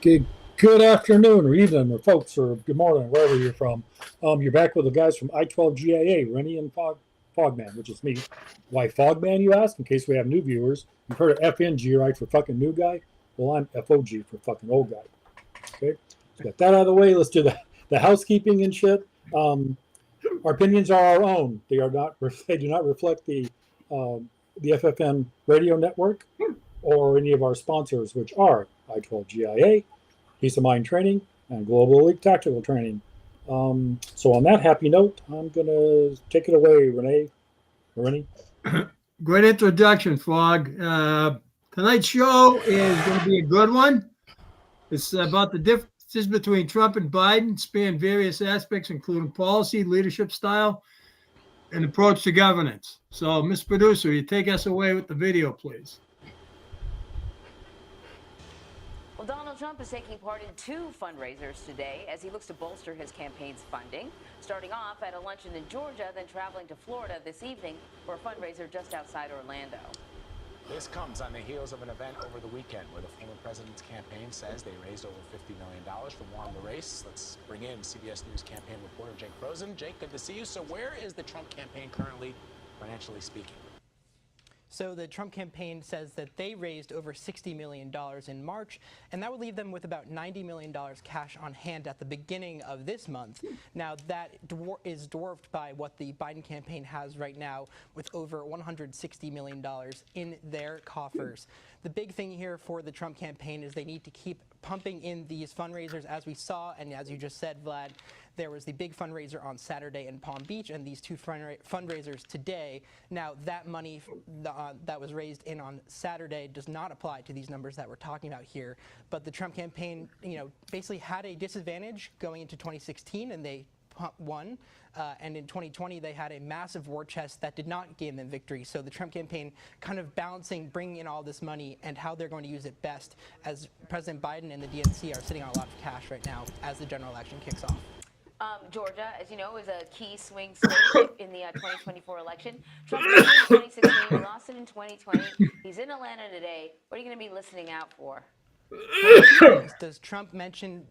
Okay, good afternoon or evening, or folks, or good morning, wherever you're from. You're back with the guys from i12 GIA, Rennie and Fogman, which is me. Why Fogman, you ask? In case we have new viewers. You've heard of FNG, right, for fucking new guy? Well, I'm FOG for fucking old guy. Okay, so got that out of the way. Let's do the housekeeping and shit. Our opinions are our own. They are not. They do not reflect the FFN radio network or any of our sponsors, which are i12 GIA, Peace of Mind Training, and Global Elite Tactical Training. So on that happy note, I'm going to take it away, Rennie. Great introduction, Fog. Tonight's show is going to be a good one. It's about the differences between Trump and Biden, span various aspects, including policy, leadership style, and approach to governance. So, Ms. Producer, you take us away with the video, please. Well, Donald Trump is taking part in two fundraisers today as he looks to bolster his campaign's funding, starting off at a luncheon in Georgia, then traveling to Florida this evening for a fundraiser just outside Orlando. This comes on the heels of an event over the weekend where the former president's campaign says they raised over $50 million for War on the Race. Let's bring in CBS News campaign reporter Jake Rosen. Jake, good to see you. So where is the Trump campaign currently, financially speaking? So the Trump campaign says that they raised over $60 million in March, and that would leave them with about $90 million cash on hand at the beginning of this month. Now, that is dwarfed by what the Biden campaign has right now, with over $160 million in their coffers. The big thing here for the Trump campaign is they need to keep pumping in these fundraisers, as we saw, and as you just said, Vlad, there was the big fundraiser on Saturday in Palm Beach and these two fundraisers today. Now, that money that was raised in on Saturday does not apply to these numbers that we're talking about here. But the Trump campaign, basically had a disadvantage going into 2016, and they won. And in 2020, they had a massive war chest that did not give them victory. So the Trump campaign kind of balancing, bringing in all this money and how they're going to use it best, as President Biden and the DNC are sitting on a lot of cash right now as the general election kicks off. Georgia, as you know, is a key swing state in the 2024 election. Trump won in 2016, he lost it in 2020. He's in Atlanta today. What are you going to be listening out for? Does Trump mention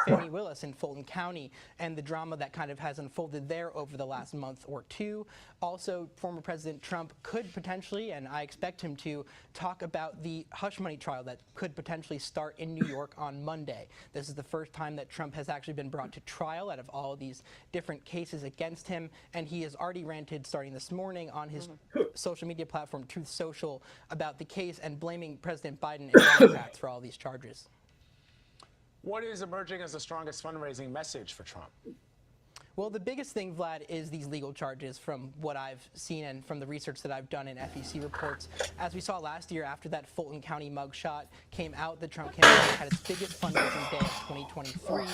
Fannie Willis in Fulton County and the drama that kind of has unfolded there over the last month or two? Also, former President Trump could potentially, and I expect him to, talk about the hush money trial that could potentially start in New York on Monday. This is the first time that Trump has actually been brought to trial out of all of these different cases against him, and he has already ranted starting this morning on his social media platform, Truth Social, about the case and blaming President Biden and Democrats for all these charges. What is emerging as the strongest fundraising message for Trump? Well, the biggest thing, Vlad, is these legal charges from what I've seen and from the research that I've done in FEC reports. As we saw last year, after that Fulton County mugshot came out, the Trump campaign had its biggest fundraising day of 2023.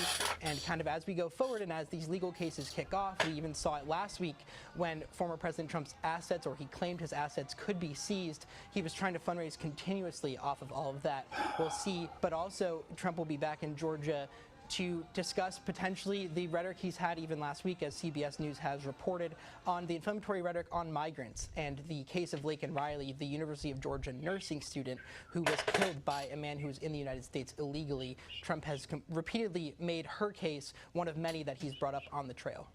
And kind of as we go forward and as these legal cases kick off, we even saw it last week when former President Trump's assets, or he claimed his assets, could be seized. He was trying to fundraise continuously off of all of that. We'll see. But also, Trump will be back in Georgia to discuss potentially the rhetoric he's had even last week, as CBS News has reported, on the inflammatory rhetoric on migrants and the case of Laken Riley, the University of Georgia nursing student who was killed by a man who was in the United States illegally. Trump has repeatedly made her case one of many that he's brought up on the trail.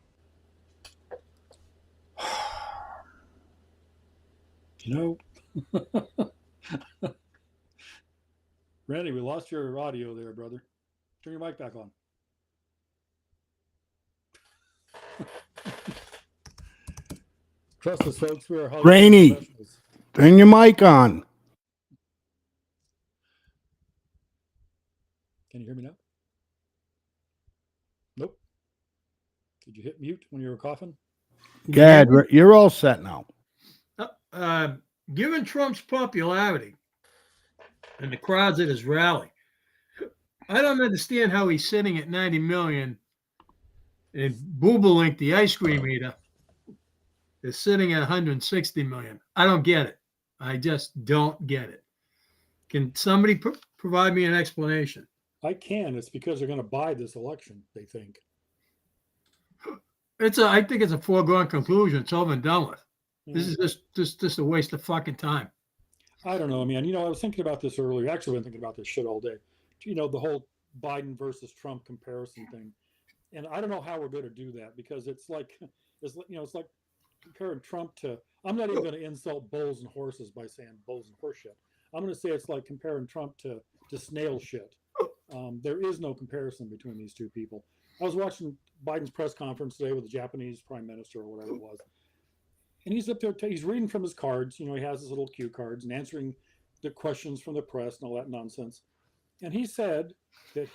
Randy, we lost your audio there, brother. Turn your mic back on. Trust us, folks. We are Rainy, turn your mic on. Can you hear me now? Nope. Did you hit mute when you were coughing? Gad, you're all set now. Given Trump's popularity and the crowds at his rally, I don't understand how he's sitting at 90 million and Boobalink, the ice cream eater, is sitting at 160 million. I don't get it. I just don't get it. Can somebody provide me an explanation? I can. It's because they're going to buy this election, they think. I think it's a foregone conclusion. It's over and done with. This is just a waste of fucking time. I don't know, man. I was thinking about this earlier. Actually, I've been thinking about this shit all day. the whole Biden versus Trump comparison thing. And I don't know how we're going to do that because it's like comparing Trump to. I'm not even going to insult bulls and horses by saying bulls and horse shit. I'm going to say it's like comparing Trump to snail shit. There is no comparison between these two people. I was watching Biden's press conference today with the Japanese prime minister or whatever it was, and he's up there. He's reading from his cards. He has his little cue cards and answering the questions from the press and all that nonsense. And he said that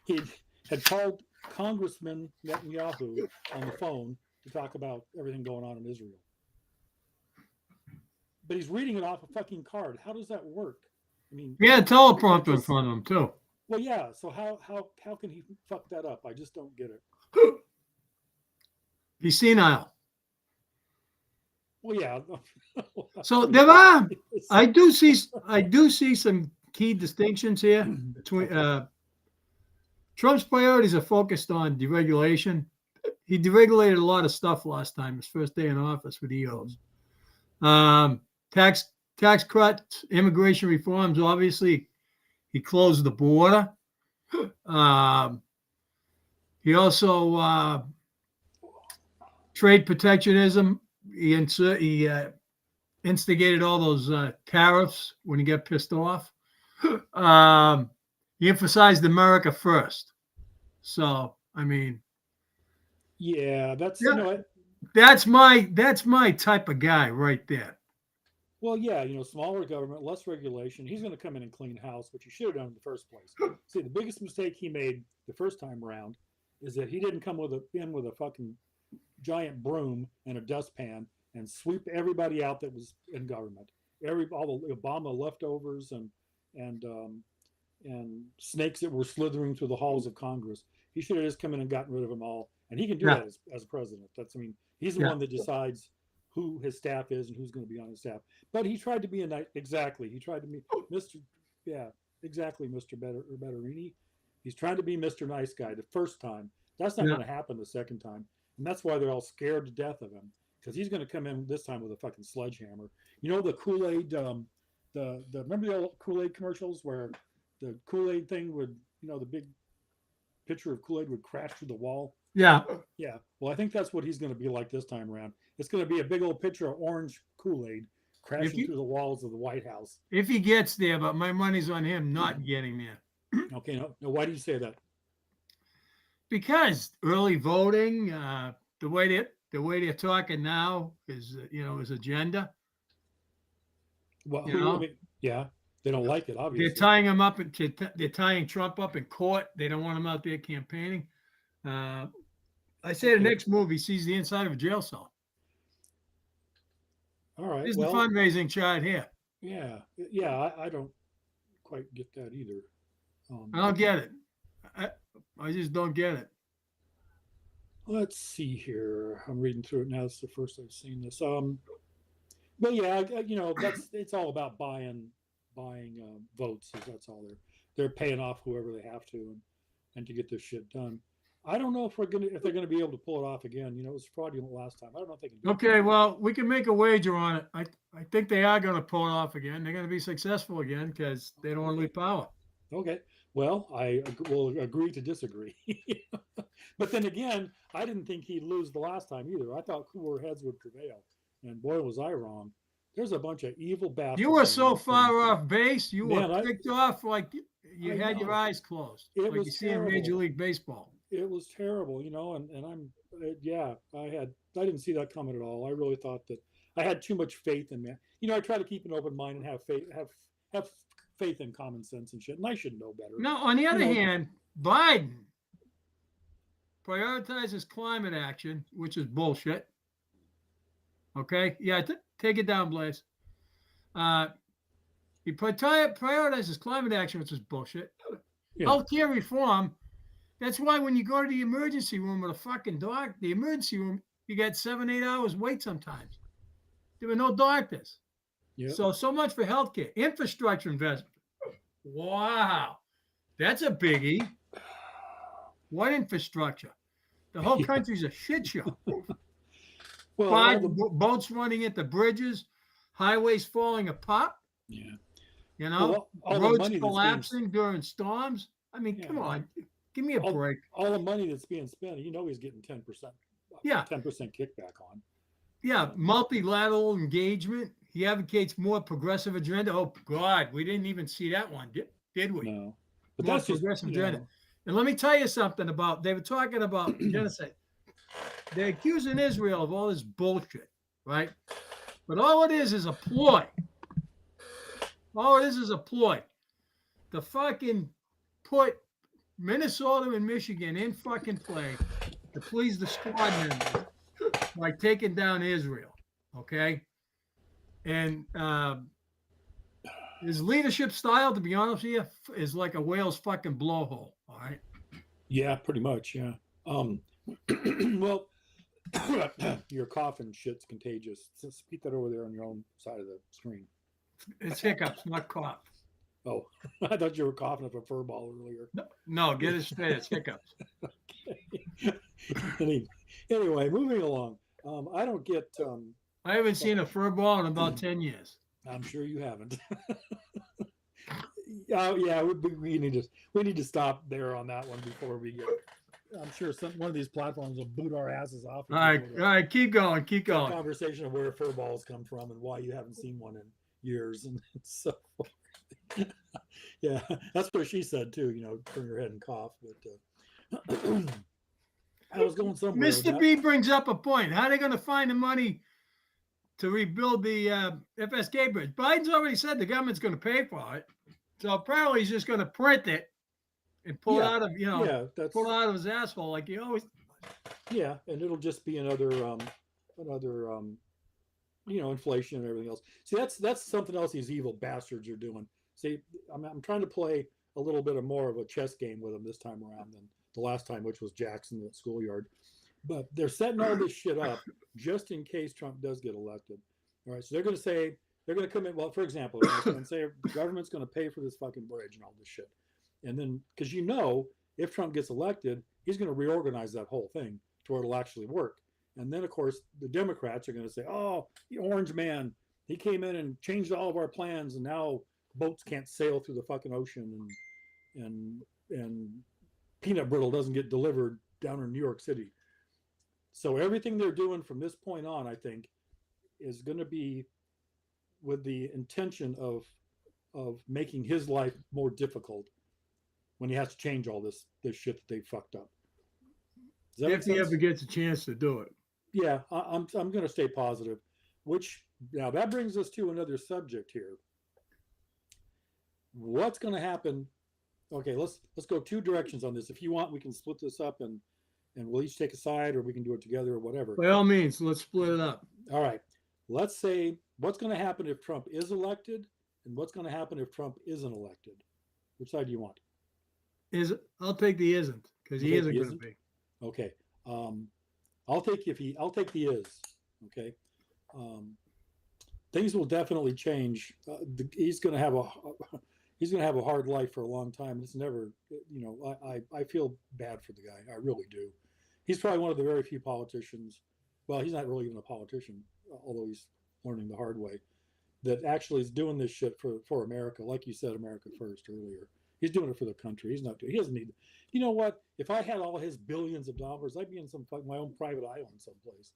he had called Congressman Netanyahu on the phone to talk about everything going on in Israel. But he's reading it off a fucking card. How does that work? I mean, he had a teleprompter in front of him too. Well, yeah. So how can he fuck that up? I just don't get it. He's senile. Well, yeah. So there are. I do see some key distinctions here between Trump's priorities are focused on deregulation. He deregulated a lot of stuff last time, his first day in office with EOs. Tax cuts, immigration reforms. Obviously, he closed the border. He also trade protectionism. He instigated all those tariffs when he got pissed off. He emphasized America first. So, I mean, yeah, that's that's my type of guy right there. Well, yeah, smaller government, less regulation. He's going to come in and clean house, which he should have done in the first place. See, the biggest mistake he made the first time around is that he didn't come with a fucking giant broom and a dustpan and sweep everybody out that was in government. All the Obama leftovers and snakes that were slithering through the halls of Congress. He should have just come in and gotten rid of them all. And he can do that as president. He's the one that decides who his staff is and who's going to be on his staff. But he tried to be he tried to be Mr. Betterini. He's trying to be Mr. Nice Guy the first time. That's not going to happen the second time. And that's why they're all scared to death of him, because he's going to come in this time with a fucking sledgehammer. The Kool-Aid, remember the old Kool-Aid commercials where the Kool-Aid thing would, the big pitcher of Kool-Aid would crash through the wall? Yeah. Yeah. Well, I think that's what he's going to be like this time around. It's going to be a big old pitcher of orange Kool-Aid crashing through the walls of the White House. If he gets there, but my money's on him not getting there. Okay. No, why do you say that? Because early voting, the way they're talking now is, his agenda. Well, yeah, they don't like it. Obviously, they're tying him up. They're tying Trump up in court. They don't want him out there campaigning. I say the next move, he sees the inside of a jail cell. All right. Here's the fundraising chart here. Yeah. I don't quite get that either. I don't get it. I just don't get it. Let's see here. I'm reading through it now. It's the first I've seen this. But yeah, it's all about buying votes. That's all they're paying off whoever they have to, and to get this shit done. I don't know if they're gonna be able to pull it off again. It was fraudulent last time. I don't know if they can do it. Okay, well, we can make a wager on it. I think they are gonna pull it off again. They're gonna be successful again because they don't want to lose power. Okay. Well, I will agree to disagree. But then again, I didn't think he'd lose the last time either. I thought cooler heads would prevail. And boy, was I wrong. There's a bunch of evil bastards. You were so far off base. You were picked off like you had your eyes closed. Like you see in Major League Baseball. It was terrible, and I didn't see that coming at all. I really thought that I had too much faith in that. I try to keep an open mind and have faith in common sense and shit, and I should know better. No, on the other hand, Biden prioritizes climate action, which is bullshit. Okay? Yeah, take it down, Blaze. He prioritizes climate action, which is bullshit. Yeah. Healthcare reform. That's why when you go to the emergency room with a fucking doctor, the emergency room, you get 7-8 hours wait sometimes. There were no doctors. Yep. So much for healthcare. Infrastructure investment. Wow. That's a biggie. What infrastructure? The whole country's a shit show. Boats running into bridges, highways falling apart. Yeah. You know, Well, all the roads money that's being collapsing during storms. I mean, Yeah. come on, give me a break. all the money that's being spent, he's getting 10%, Yeah. 10% kickback on. Yeah, multilateral engagement. He advocates more progressive agenda. Oh God, we didn't even see that one, did we? No, but More that's just progressive agenda. And let me tell you something about. They were talking about genocide. They're accusing Israel of all this bullshit, right? But all it is a ploy. All it is a ploy to fucking put Minnesota and Michigan in fucking play to please the squad members by taking down Israel. Okay. And his leadership style, to be honest with you, is like a whale's fucking blowhole. All right. Yeah, pretty much. Yeah. Well, your cough and shit's contagious. So speak that over there on your own side of the screen. It's hiccups, not cough. Oh, I thought you were coughing up a fur ball earlier. No, get it straight. It's hiccups. Okay. Anyway, moving along. I don't get. I haven't seen a fur ball in about 10 years. I'm sure you haven't. Yeah, we need to stop there on that one before we get. I'm sure one of these platforms will boot our asses off. All right, keep going. Conversation of where fur balls come from and why you haven't seen one in years and so forth. Yeah, that's what she said too. Turn your head and cough. But I was going somewhere. Mr. B brings up a point. How are they going to find the money to rebuild the FSK bridge? Biden's already said the government's going to pay for it. So apparently he's just going to print it and pull it out of, pull it out of his asshole like he always. Yeah, and it'll just be another inflation and everything else. See, that's something else these evil bastards are doing. See, I'm trying to play a little bit more of a chess game with them this time around than the last time, which was Jackson at schoolyard. But they're setting all this shit up just in case Trump does get elected. All right, so they're going to come in. Well, for example, they're going to say the government's going to pay for this fucking bridge and all this shit. And then, because if Trump gets elected, he's going to reorganize that whole thing to where it'll actually work. And then, of course, the Democrats are going to say, oh, the orange man, he came in and changed all of our plans, and now boats can't sail through the fucking ocean, and peanut brittle doesn't get delivered down in New York City. So everything they're doing from this point on, I think, is going to be with the intention of making his life more difficult when he has to change all this shit that they fucked up. If he ever gets a chance to do it. Yeah, I'm going to stay positive. Which now that brings us to another subject here. What's going to happen? Okay, let's go two directions on this. If you want, we can split this up and we'll each take a side, or we can do it together, or whatever. By all means, let's split it up. All right. Let's say what's going to happen if Trump is elected, and what's going to happen if Trump isn't elected. Which side do you want? I'll take the isn't, because he isn't going to be. Okay. I'll take the is. Okay. Things will definitely change. He's going to have a hard life for a long time. It's never, I feel bad for the guy. I really do. He's probably one of the very few politicians. Well, he's not really even a politician, although he's learning the hard way, that actually is doing this shit for America. Like you said, America first earlier. He's doing it for the country. He doesn't need, you know what? If I had all his billions of dollars, I'd be in my own private island someplace.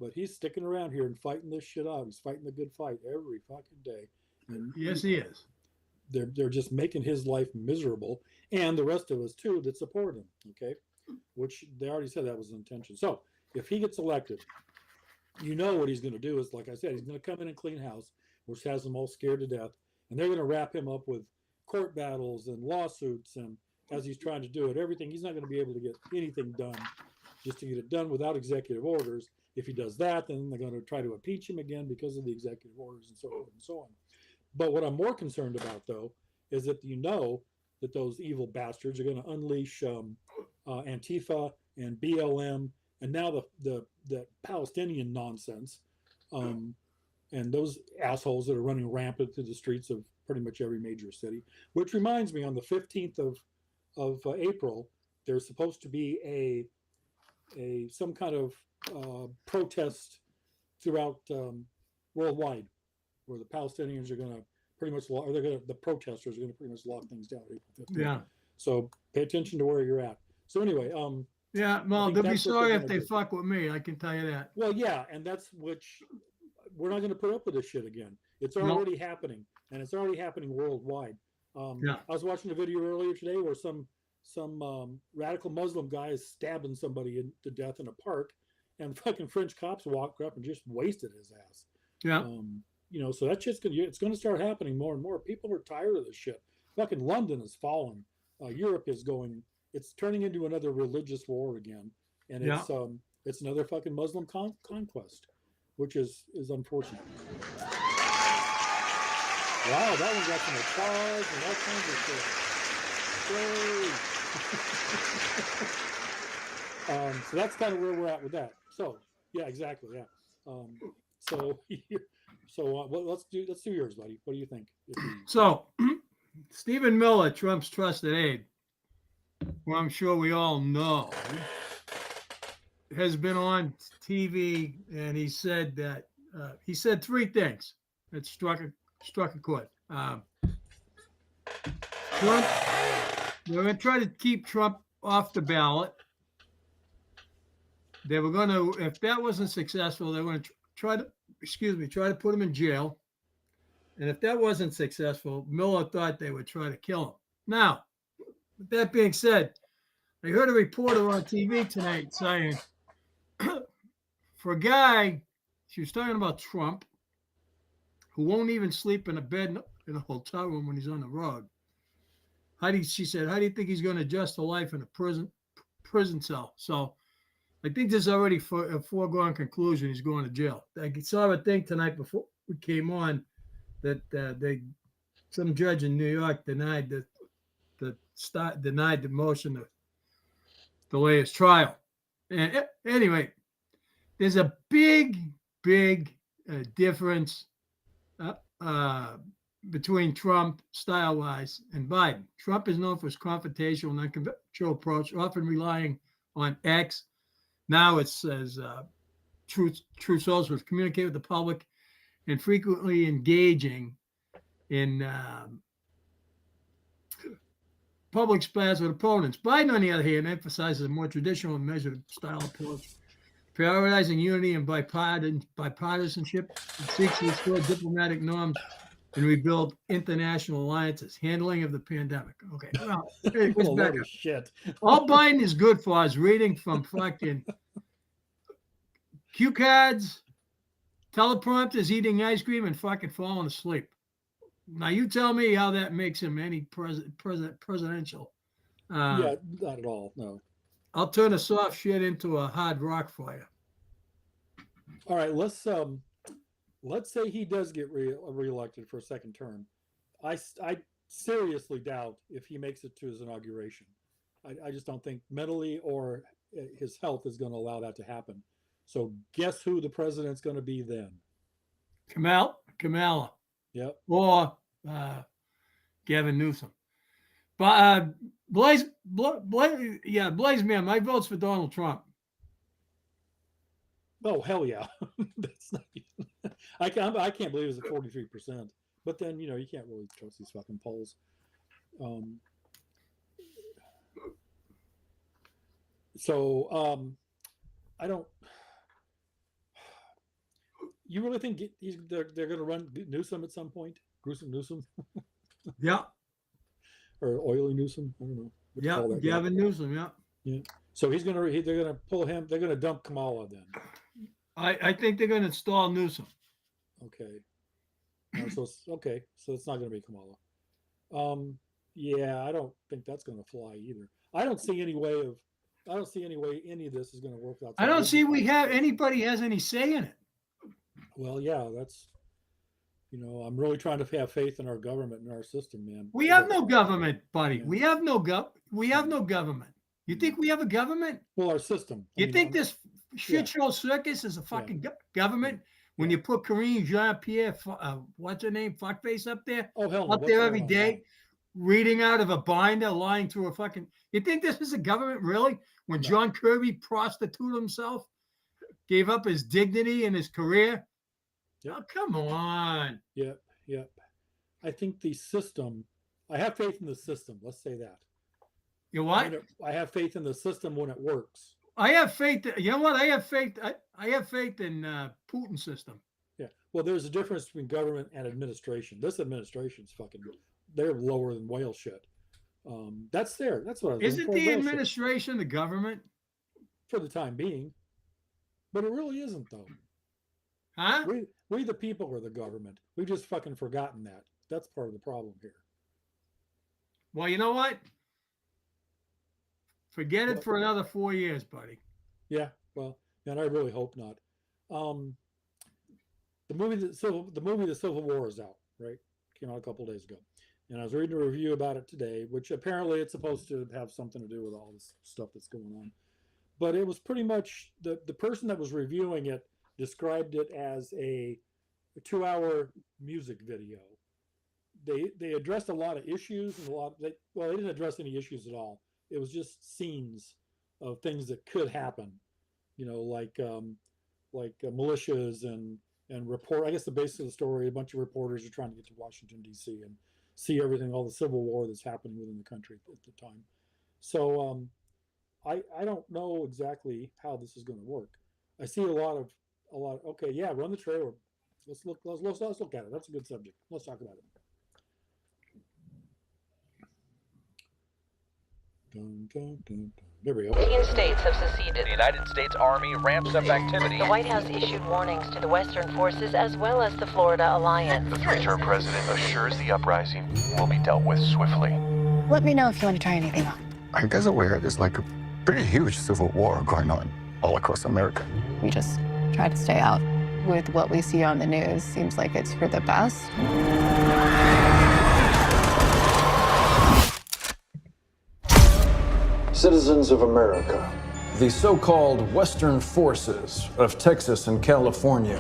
But he's sticking around here and fighting this shit out. He's fighting the good fight every fucking day. And yes, he is. They're just making his life miserable, and the rest of us too that support him. Okay, which they already said that was the intention. So if he gets elected, what he's going to do is, like I said, he's going to come in and clean house, which has them all scared to death, and they're going to wrap him up with court battles and lawsuits, and as he's trying to do it, everything, he's not going to be able to get anything done, just to get it done without executive orders. If he does that, then they're going to try to impeach him again because of the executive orders and so forth and so on. But what I'm more concerned about, though, is that that those evil bastards are going to unleash Antifa and BLM, and now the Palestinian nonsense, and those assholes that are running rampant through the streets of pretty much every major city. Which reminds me, on the 15th of April, there's supposed to be some kind of protest throughout worldwide, where the Palestinians are going to pretty much or the protesters are going to pretty much lock things down April 15th. Yeah. So pay attention to where you're at. So anyway, Yeah, well, think they'll be that's what sorry they're if gonna they do. fuck with me. I can tell you that. well, yeah, and that's which we're not going to put up with this shit again. It's No. already happening, and it's already happening worldwide. Yeah. I was watching a video earlier today where some radical Muslim guy is stabbing somebody to death in a park, and fucking French cops walked up and just wasted his ass. Yeah. You know, so that's just it's going to start happening more and more. People are tired of this shit. Fucking London is falling. Europe is it's turning into another religious war again, and it's another fucking Muslim conquest, which is unfortunate. Wow, that one got some applause and all kinds of shit. So that's kind of where we're at with that. So yeah, exactly. Yeah. Let's do yours, buddy. What do you think? So, Stephen Miller, Trump's trusted aide, who I'm sure we all know, has been on TV, and he said that he said three things that struck a chord. Trump, they're going to try to keep Trump off the ballot. They were going to, if that wasn't successful, they were going to try to put him in jail. And if that wasn't successful, Miller thought they would try to kill him. Now, with that being said, I heard a reporter on TV tonight saying, for a guy, she was talking about Trump, who won't even sleep in a bed in a hotel room when he's on the road. She said, how do you think he's going to adjust to life in a prison cell? So I think there's already a foregone conclusion he's going to jail. I saw a thing tonight before we came on that some judge in New York denied the motion to delay his trial. And anyway, there's a big difference between Trump style-wise and Biden. Trump is known for his confrontational and unconventional approach, often relying on X. Now it says truth socials communicate with the public and frequently engaging in public spats with opponents. Biden, on the other hand, emphasizes a more traditional and measured style approach, prioritizing unity and bipartisanship, and seeks to restore diplomatic norms and rebuild international alliances. Handling of the pandemic. Okay, well, Holy shit. all Biden is good for is reading from fucking cue cards, teleprompters, eating ice cream, and fucking falling asleep. Now you tell me how that makes him any presidential. Yeah, not at all. No. I'll turn the soft shit into a hard rock for you. All right, let's say he does get reelected for a second term. I seriously doubt if he makes it to his inauguration. I just don't think mentally or his health is going to allow that to happen. So guess who the president's going to be then? Kamala. Yep. Or Gavin Newsom. But Blaze, man, my vote's for Donald Trump. Oh hell yeah! That's not even, I can't believe it's at 43%. But then you can't really trust these fucking polls. I don't. You really think they're going to run Newsom at some point? Gruesome Newsom? Yeah. Or Oily Newsom? I don't know. Yeah, Gavin Newsom. Yeah. Yeah. So they're going to pull him. They're going to dump Kamala then. I think they're going to install Newsom. Okay. So it's not going to be Kamala. Yeah, I don't think that's going to fly either. I don't see any way any of this is going to work out. I don't see anybody has any say in it. Well, yeah, that's, I'm really trying to have faith in our government and our system, man. We have no government, buddy. Yeah. We have no government. You think we have a government? Well, our system. You think this shit show circus is a fucking government? When you put Karine Jean-Pierre, what's her name, fuckface up there? Oh, hell no. Up there every day, reading out of a binder, lying through a fucking... You think this is a government, really? When John Kirby prostituted himself, gave up his dignity and his career? Yep. Oh, come on. Yep. I think the system. I have faith in the system. Let's say that. You what? I have faith in the system when it works. I have faith. You know what? I have faith. I have faith in Putin's system. Yeah. Well, there's a difference between government and administration. This administration's fucking. They're lower than whale shit. That's there. That's what I was. Isn't the administration the government for the time being? But it really isn't, though. Huh? We the people are the government. We've just fucking forgotten that. That's part of the problem here. Well, you know what? Forget it for another 4 years, buddy. Yeah, well, and I really hope not. The movie The Civil War is out, right? Came out a couple days ago. And I was reading a review about it today, which apparently it's supposed to have something to do with all this stuff that's going on. But it was pretty much the person that was reviewing it described it as a 2-hour music video. They addressed a lot of issues and they didn't address any issues at all. It was just scenes of things that could happen, like militias and report. I guess the basis of the story, a bunch of reporters are trying to get to Washington D.C. and see everything, all the civil war that's happening within the country at the time. So I don't know exactly how this is going to work. I see a lot. Okay, yeah, run the trailer. Let's look at it. That's a good subject. Let's talk about it. Dun, dun, dun, dun. There we go. 15 states have seceded. The United States Army ramps up activity. The White House issued warnings to the Western forces as well as the Florida Alliance. The three-term president assures the uprising will be dealt with swiftly. Let me know if you want to try anything on. I guess aware there's like a pretty huge civil war going on all across America. We just try to stay out. With what we see on the news, seems like it's for the best. Citizens of America, the so-called Western forces of Texas and California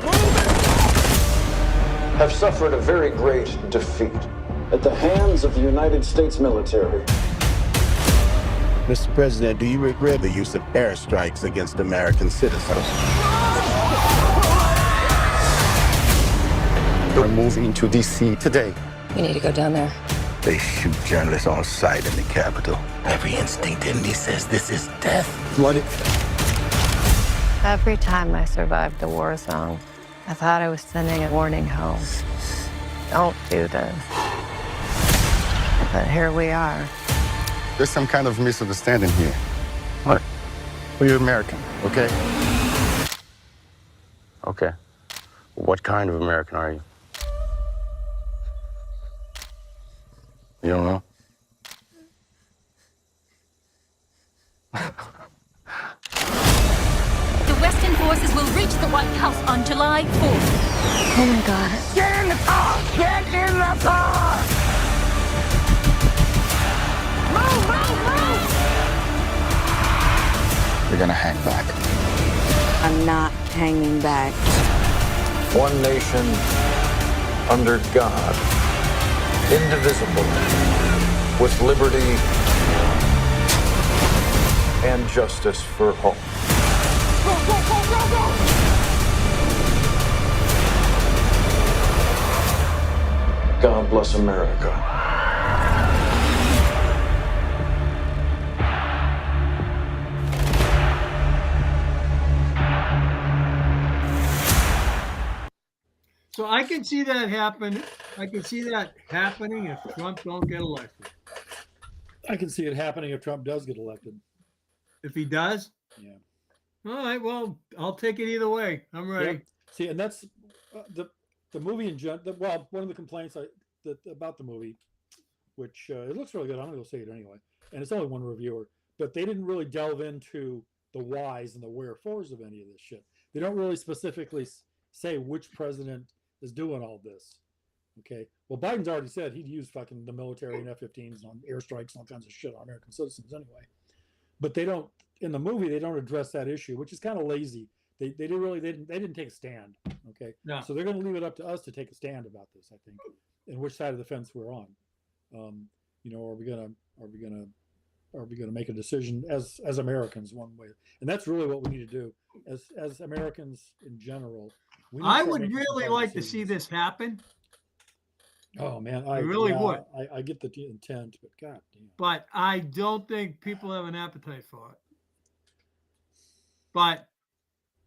have suffered a very great defeat at the hands of the United States military. Mr. President, do you regret the use of airstrikes against American citizens? We're moving to D.C. today. You need to go down there. They shoot journalists on sight in the Capitol. Every instinct in me says this is death. What Every time I survived the war zone, I thought I was sending a warning home. Don't do this. But here we are. There's some kind of misunderstanding here. What? Well, you're American, okay? Okay. What kind of American are you? You don't know? The Western forces will reach the White House on July 4th. Oh my God. Get in the car! Get in the car! Move, move, move! You're gonna hang back. I'm not hanging back. One nation under God, indivisible, with liberty and justice for all. Go, go, go, go, go! God bless America. So I can see that happen. I can see that happening if Trump don't get elected. I can see it happening if Trump does get elected. If he does, Yeah. all right. Well, I'll take it either way. I'm ready. Yep. See, and that's the movie in general. Well, one of the complaints about the movie, which it looks really good. I'm gonna go see it anyway, and it's only one reviewer, but they didn't really delve into the whys and the wherefores of any of this shit. They don't really specifically say which president is doing all this. Okay. Well, Biden's already said he'd use fucking the military and F-15s on airstrikes and all kinds of shit on American citizens anyway. But they don't, in the movie, they don't address that issue, which is kind of lazy. They didn't take a stand. Okay. No. So they're going to leave it up to us to take a stand about this, I think, and which side of the fence we're on. Are we gonna make a decision as Americans one way? And that's really what we need to do as Americans in general. I would really like to see this happen. Oh man, I really would. I get the intent, but god damn. But I don't think people have an appetite for it. But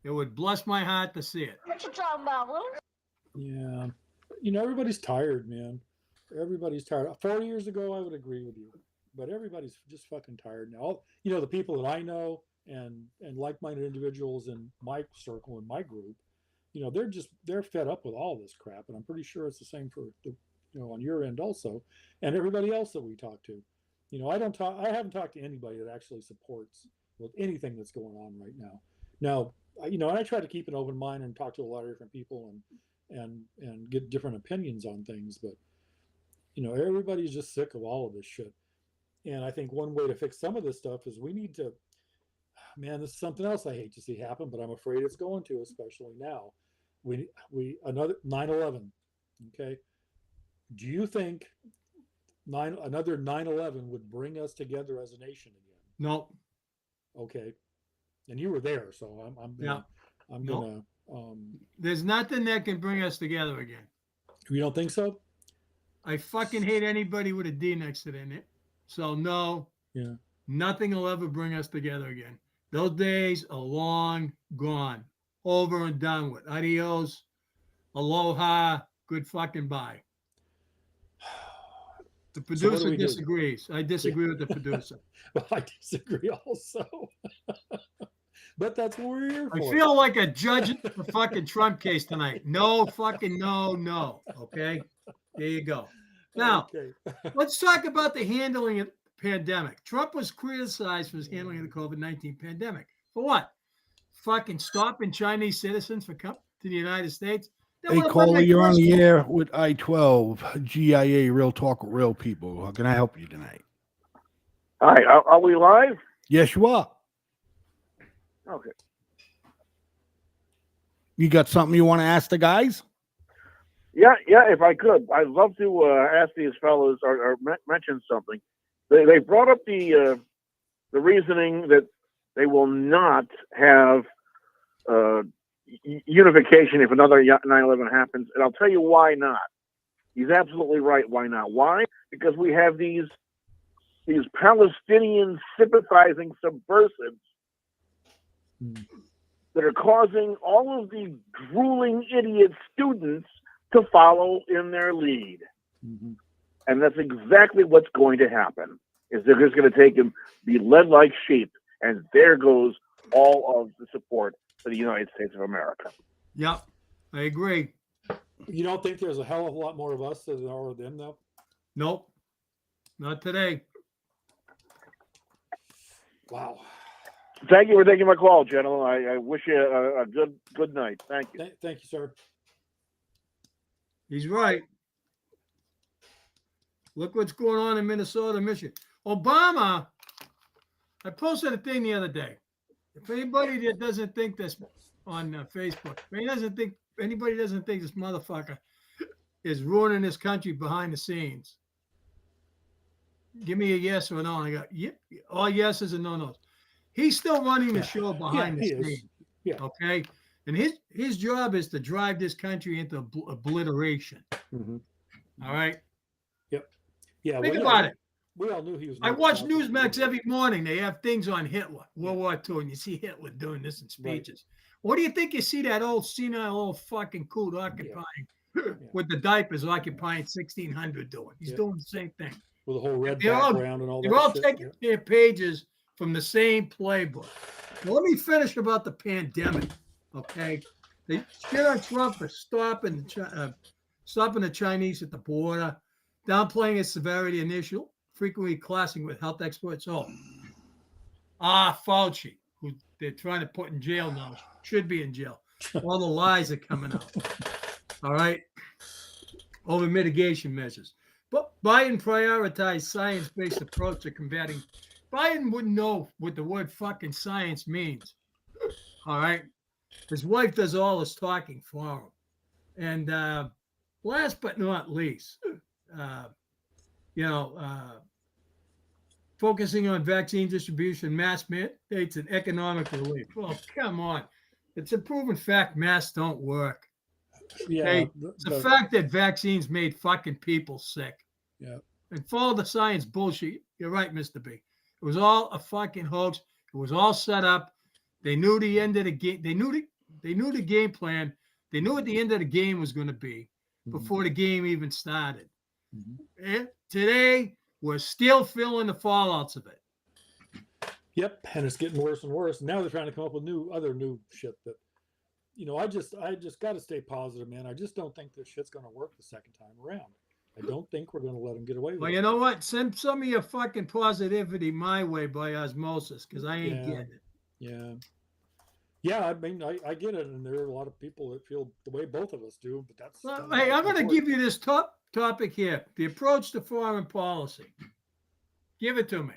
it would bless my heart to see it. What you talking about, Lou? Yeah, everybody's tired, man. Everybody's tired. 4 years ago, I would agree with you, but everybody's just fucking tired now. The people that I know and like-minded individuals in my circle, in my group, they're fed up with all this crap, and I'm pretty sure it's the same for the, on your end also, and everybody else that we talk to. I haven't talked to anybody that actually supports with anything that's going on right now. Now, and I try to keep an open mind and talk to a lot of different people and get different opinions on things, but everybody's just sick of all of this shit. And I think one way to fix some of this stuff is we need to, man, this is something else I hate to see happen, but I'm afraid it's going to, especially now. Another 9/11. Okay. Do you think another 9/11 would bring us together as a nation again? No. Okay. And you were there, so I'm gonna. There's nothing that can bring us together again. You don't think so? I fucking hate anybody with a D next to their name. So no. Yeah. Nothing will ever bring us together again. Those days are long gone, over and done with. Adios, aloha, good fucking bye. The producer disagrees. I disagree with the producer. Well, I disagree also. But that's what we're here for. I feel like a judge in the fucking Trump case tonight. No fucking no. Okay? There you go. Now, let's talk about the handling of the pandemic. Trump was criticized for his handling of the COVID-19 pandemic. For what? Fucking stopping Chinese citizens from coming to the United States? Hey, caller, you're on the air with i12 GIA, Real Talk with Real People. How can I help you tonight? Hi, are we live? Yes, you are. Okay. You got something you want to ask the guys? Yeah, if I could. I'd love to ask these fellows or mention something. They brought up the reasoning that they will not have unification if another 9/11 happens, and I'll tell you why not. He's absolutely right. Why not? Why? Because we have these Palestinian sympathizing subversives that are causing all of the drooling idiot students to follow in their lead. Mm-hmm. And that's exactly what's going to happen, is they're just going to take them, be led like sheep, and there goes all of the support for the United States of America. Yep, I agree. You don't think there's a hell of a lot more of us than there are of them, though? Nope, not today. Wow. Thank you for taking my call, gentlemen. I wish you a good night. Thank you. Thank you, sir. He's right. Look what's going on in Minnesota, Michigan. Obama, I posted a thing the other day. If anybody that doesn't think this on Facebook, if anybody doesn't think this motherfucker is ruining this country behind the scenes, give me a yes or no. I got all yeses and no-nos. He's still running the show behind the scenes. Yeah. Okay. And his job is to drive this country into obliteration. Mm-hmm. All right. Yep. Yeah. Think about it. We all knew he was. I watch Newsmax every morning. They have things on Hitler, World War II, and you see Hitler doing this in speeches. Right. What do you think you see that old senile old fucking coot occupying with the diapers occupying 1600 doing? He's doing the same thing. With a whole red background and all that. They're all taking their pages from the same playbook. Now, let me finish about the pandemic. Okay, they shit on Trump for stopping the Chinese at the border, downplaying its severity and issue, frequently clashing with health experts. Fauci, who they're trying to put in jail now, should be in jail. All the lies are coming out. All right, over mitigation measures. But Biden prioritized science-based approach to combating. Biden wouldn't know what the word fucking science means. All right. His wife does all his talking for him. And last but not least, focusing on vaccine distribution, mask mandates, and economic relief. Well, come on. It's a proven fact masks don't work. Yeah. Hey, it's the fact that vaccines made fucking people sick. Yeah. And follow the science bullshit. You're right, Mr. B. It was all a fucking hoax. It was all set up. They knew the end of the game. They knew the game plan. They knew what the end of the game was going to be before the game even started. And today, we're still feeling the fallouts of it. Yep, and it's getting worse and worse. Now they're trying to come up with other new shit that, I just got to stay positive, man. I just don't think this shit's going to work the second time around. I don't think we're going to let them get away with it. Well, you know what? Send some of your fucking positivity my way by osmosis, because I ain't getting it. Yeah. Yeah, I mean, I get it, and there are a lot of people that feel the way both of us do, but that's... Well, hey, I'm going to give you this topic here, the approach to foreign policy. Give it to me.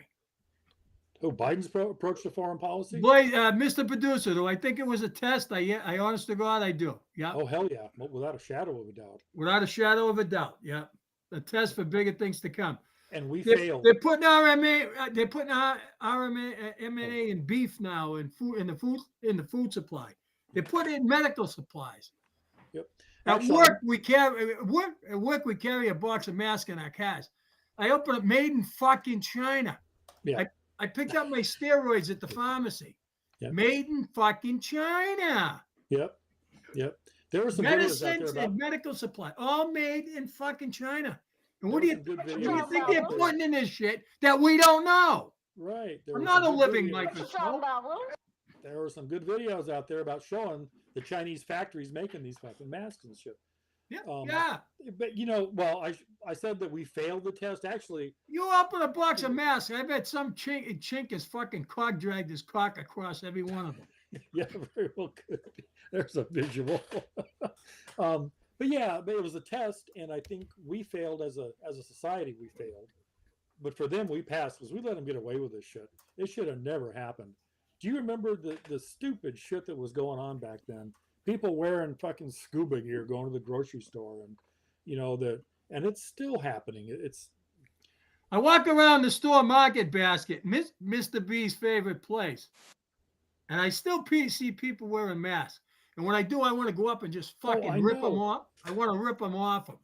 Oh, Biden's approach to foreign policy? Boy, Mr. Producer, do I think it was a test? I honest to God, I do. Yeah. Oh, hell yeah. Without a shadow of a doubt. Without a shadow of a doubt. Yeah. A test for bigger things to come. And we failed. They're putting RMA. They're putting RMA in beef now, in the food supply. They put it in medical supplies. Yep. At work we carry a box of masks in our cars. I open up made in fucking China. Yeah. I picked up my steroids at the pharmacy. Yep. Made in fucking China. Yep. There were some videos out there about and medical supply, all made in fucking China. And what do you think they're putting in this shit that we don't know? Right. I'm not a living microscope. There were some good videos out there about showing the Chinese factories making these fucking masks and shit. Yeah. But I said that we failed the test. Actually, you open a box of masks. I bet some chink has fucking cock dragged his cock across every one of them. Yeah, very well could. There's a visual. But it was a test, and I think we failed as a society. We failed, but for them, we passed because we let them get away with this shit. It should have never happened. Do you remember the stupid shit that was going on back then? People wearing fucking scuba gear going to the grocery store, and it's still happening. I walk around the store market basket, Mr. B's favorite place, and I still see people wearing masks. And when I do, I want to go up and just fucking rip them off. I want to rip them off them.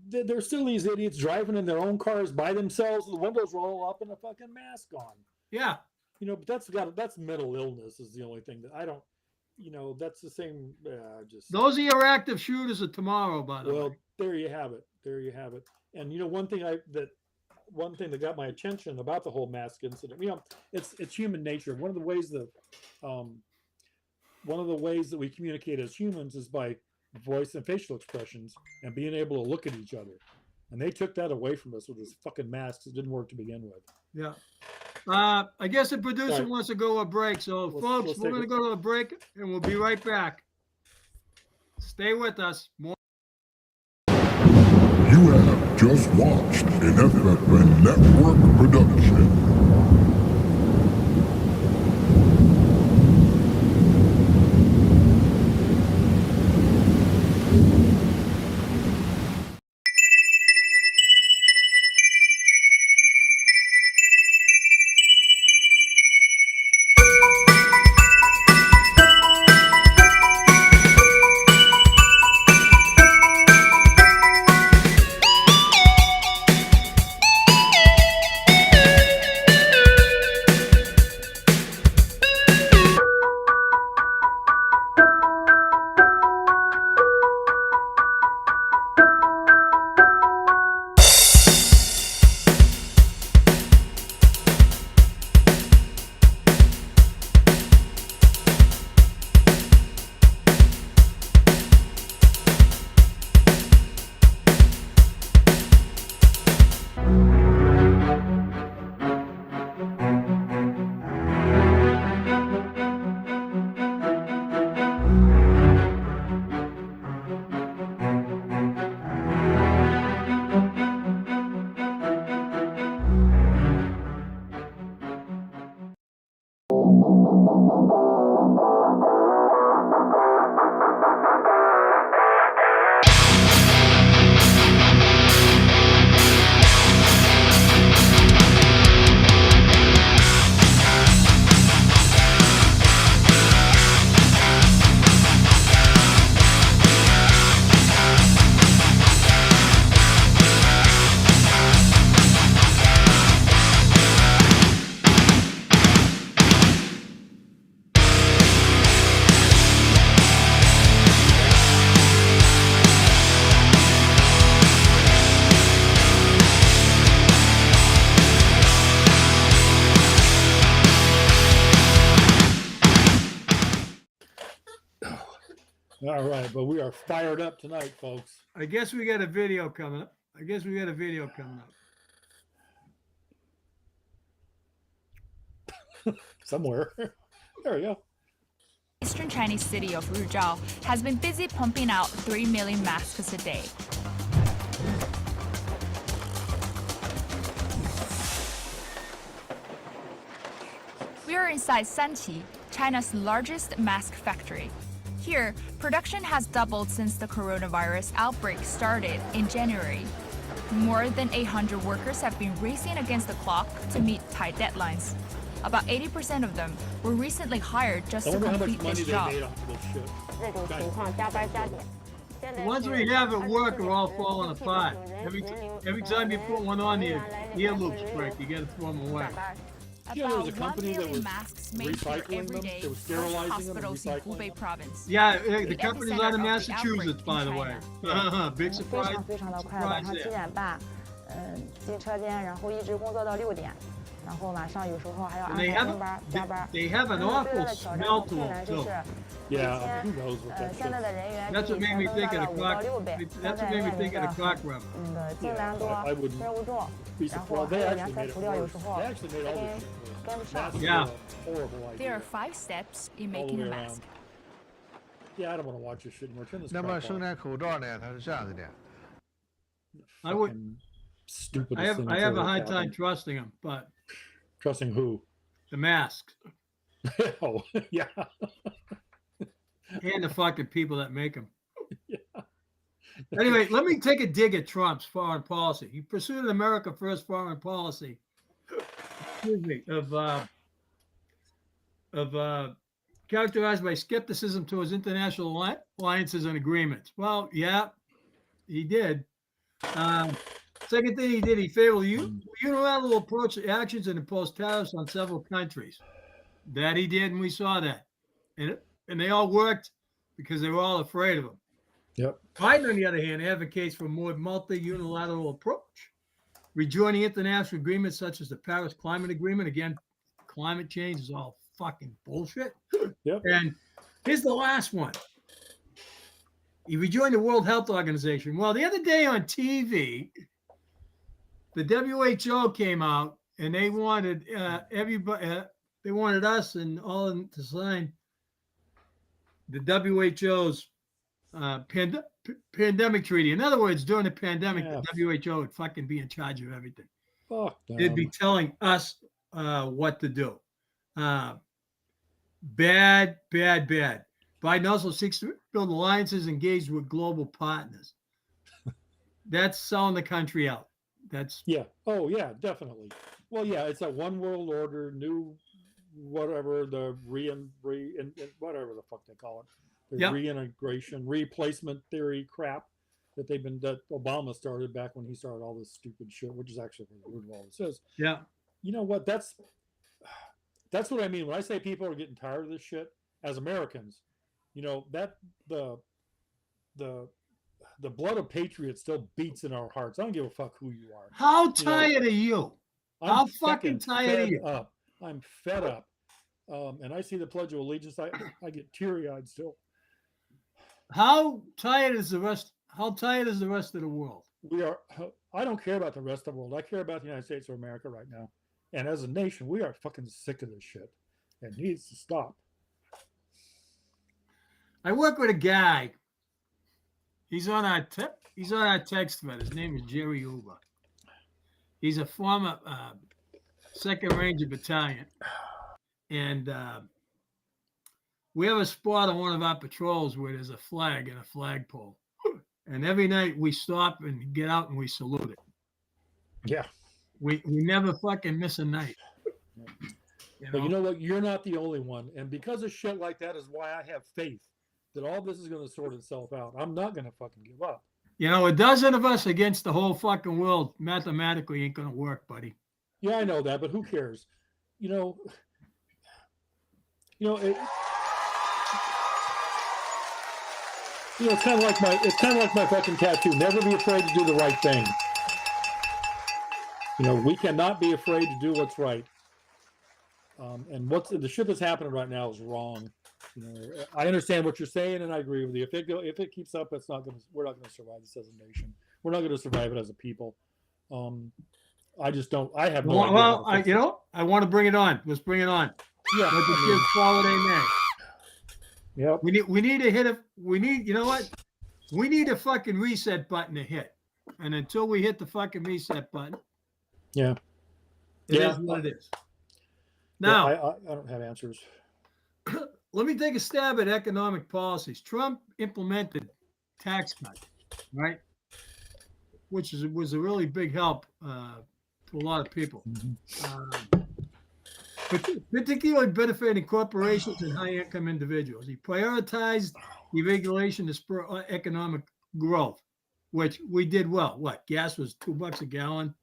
There's still these idiots driving in their own cars by themselves, the windows roll up and a fucking mask on. Yeah. But that's mental illness is the only thing that I don't, that's the same. Those are your active shooters of tomorrow, by the way. Well, there you have it. And one thing that got my attention about the whole mask incident, it's human nature. One of the ways that we communicate as humans is by voice and facial expressions and being able to look at each other. And they took that away from us with this fucking masks. It didn't work to begin with. Yeah. I guess the producer wants to go a break. So, folks, we're going to go to a break, and we'll be right back. Stay with us. More. You have just watched an FFN Network production. right, but we are fired up tonight, folks. I guess we got a video coming up. Somewhere. There we go. Eastern Chinese city of Ruzhou has been busy pumping out 3 million masks a day. We are inside Sanqi, China's largest mask factory. Here, production has doubled since the coronavirus outbreak started in January. More than 800 workers have been racing against the clock to meet tight deadlines. About 80% of them were recently hired just to complete this job. The ones we have at work are all falling apart. Every time you put one on, your ear loops break. You got to throw them away. Yeah, there was a company that was masks made recycling them. They were sterilizing them and hospitals in recycling Hubei them. province. Yeah, the The company's epicenter out of of the Massachusetts, outbreak by the in way. China. Big surprise. 非常的快，晚上7点半，进车间，然后一直工作到6点，然后晚上有时候还要安排跟班加班。 They have an 最大 awful 的挑战 smell 和 to 困 them 难就 too. 是， Yeah, who knows what that 现在的人员 That's 比 what 以 made 前 me 增 think 加 of 了 the 5到 clock. 6倍， That's 现 what 在 made me 面 think 临 of the 着 clock room. 订单多、 I wouldn't 任务重， be 然 surprised. 后 They 还有 actually 原材 made it 涂料有 worse. 时候 They actually made all 跟 this shit worse. 跟不上 That's。 Yeah. a horrible idea. There are 5 steps in All the making way a around. mask. Yeah, I don't want to watch this shit anymore. Turn this 那 crap 么 off. 生产口罩呢？它是这样子的。 I would. Fucking stupid. I have a hard time trusting them, but Trusting who? the masks Oh, yeah. and the fucking people that make them. Anyway, let me take a dig at Trump's foreign policy. He pursued an America First foreign policy. Excuse me, characterized by skepticism towards international alliances and agreements. Well, yeah, he did. Second thing he did, he favored unilateral approach to actions and imposed tariffs on several countries. That he did, and we saw that. And they all worked because they were all afraid of him. Yep. Biden, on the other hand, advocates for a more multi-unilateral approach, rejoining international agreements such as the Paris Climate Agreement. Again, climate change is all fucking bullshit. Yep. And here's the last one. He rejoined the World Health Organization. Well, the other day on TV, the WHO came out and they wanted everybody. They wanted us and all to sign the WHO's pandemic treaty. In other words, during the pandemic, Yeah. the WHO would fucking be in charge of everything. Fuck They'd be them. telling us what to do. Bad. Biden also seeks to build alliances engaged with global partners. That's selling the country out. That's Yeah. Oh, yeah, definitely. Well, yeah, it's a one world order, new whatever the whatever the fuck they call it, the Yep. reintegration, replacement theory crap that Obama started back when he started all this stupid shit, which is actually what the root of all this is. Yeah. You know what? That's what I mean when I say people are getting tired of this shit. As Americans, you know that the blood of patriots still beats in our hearts. I don't give a fuck who you are. How tired are you? How I'm fucking tired are you? Up. I'm fed up. And I see the Pledge of Allegiance. I get teary-eyed still. How tired is the rest? How tired is the rest of the world? We are. I don't care about the rest of the world. I care about the United States of America right now. And as a nation, we are fucking sick of this shit. It needs to stop. I work with a guy. He's on our text thread. His name is Jerry Uber. He's a former Second Ranger Battalion, and we have a spot on one of our patrols where there's a flag and a flagpole, and every night we stop and get out and we salute it. Yeah, we never fucking miss a night. But you know what? You're not the only one, and because of shit like that is why I have faith that all this is going to sort itself out. I'm not going to fucking give up. You know, a dozen of us against the whole fucking world mathematically ain't going to work, buddy. Yeah, I know that, but who cares? You know, it's kind of like my fucking tattoo. Never be afraid to do the right thing. You know, we cannot be afraid to do what's right. And the shit that's happening right now is wrong. I understand what you're saying, and I agree with you. If it keeps up, we're not going to survive this as a nation. We're not going to survive it as a people. I just don't. I have no idea. Well, I want to bring it on. Let's bring it on. Yeah. Holiday May. Yep. We need to hit we need, you know what? We need a fucking reset button to hit. And until we hit the fucking reset button. Yeah. It is what it is. Now, I don't have answers. Let me take a stab at economic policies. Trump implemented tax cuts, right? Which was a really big help to a lot of people. Particularly benefiting corporations and high-income individuals. He prioritized deregulation to spur economic growth, which we did well. What? Gas was $2 a gallon.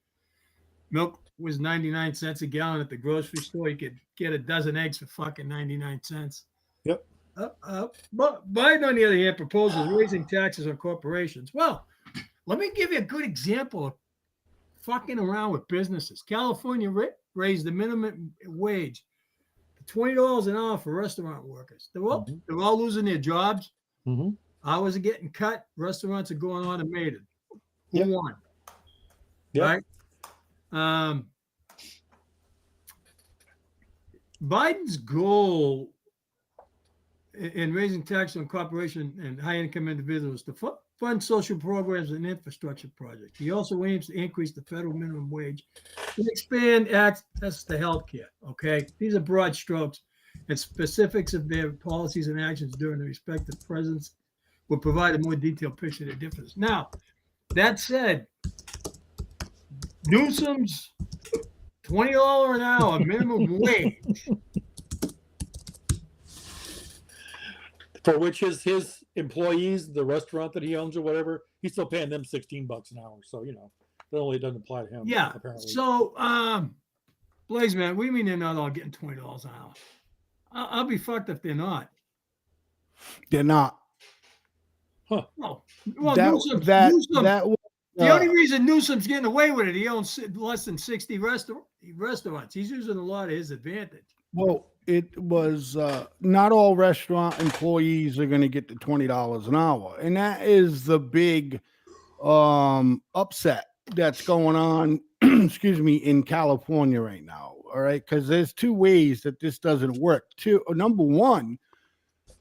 Milk was 99 cents a gallon at the grocery store. You could get a dozen eggs for fucking 99 cents. Yep. But Biden, on the other hand, proposes raising taxes on corporations. Well, let me give you a good example of fucking around with businesses. California raised the minimum wage to $20 an hour for restaurant workers. They're all losing their jobs. Hours are getting cut. Restaurants are going automated. Who won? Yep. Right? Biden's goal in raising taxes on corporations and high-income individuals to fund social programs and infrastructure projects. He also aims to increase the federal minimum wage and expand access to health care. Okay, these are broad strokes, and specifics of their policies and actions during the respective presidents will provide a more detailed picture of the difference. Now, that said, Newsom's $20 an hour minimum wage, for which his employees, the restaurant that he owns or whatever, he's still paying them $16 an hour. So that only doesn't apply to him. Yeah. Apparently. So, Blaze, man, what do you mean they're not all getting $20 an hour? I'll be fucked if they're not. They're not. Huh. Well, Newsom, the only reason Newsom's getting away with it, he owns less than 60 restaurants. He's using a lot of his advantage. Well, it was not all restaurant employees are going to get the $20 an hour. And that is the big upset that's going on, excuse me, in California right now. All right. Because there's two ways that this doesn't work. Number one